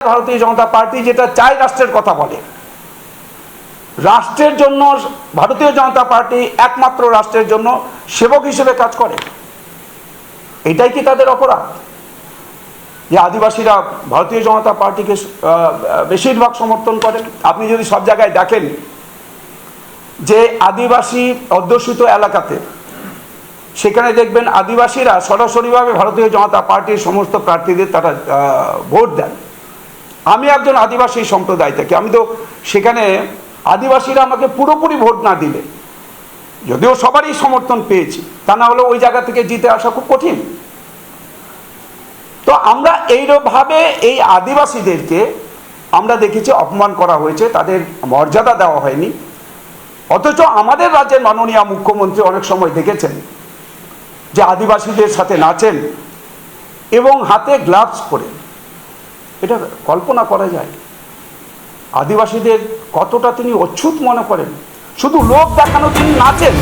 ভারতীয় জনতা পার্টি যেটা চায় রাষ্ট্রের কথা বলে, রাষ্ট্রের জন্য ভারতীয় জনতা পার্টি একমাত্র রাষ্ট্রের জন্য সেবক হিসেবে কাজ করে। এটাই কি তাদের অপরাধ যে আদিবাসীরা ভারতীয় জনতা পার্টিকে বেশিরভাগ সমর্থন করেন? আপনি যদি সব জায়গায় দেখেন যে আদিবাসী অধ্যুষিত এলাকাতে, সেখানে দেখবেন আদিবাসীরা সরাসরিভাবে ভারতীয় জনতা পার্টির সমস্ত প্রার্থীদের তারা ভোট দেন। আমি একজন আদিবাসী সম্প্রদায় থেকে, আমি তো সেখানে আদিবাসীরা আমাকে পুরোপুরি ভোট না দিলে, যদিও সবারই সমর্থন পেয়েছি, তা না হলে ওই জায়গা থেকে জিতে আসা খুব কঠিন। তো আমরা এইভাবে এই আদিবাসীদেরকে আমরা দেখেছি অপমান করা হয়েছে, তাদের মর্যাদা দেওয়া হয়নি। অথচ আমাদের রাজ্যের মাননীয় মুখ্যমন্ত্রী অনেক সময় দেখেছেন যে আদিবাসীদের সাথে নাচেন এবং হাতে গ্লাভস পরে। এটা কল্পনা করা যায় আদিবাসীদের কতটা তিনি অচ্ছুত মনে করেন। শুধু লোক দেখানো তিনি নাচেন।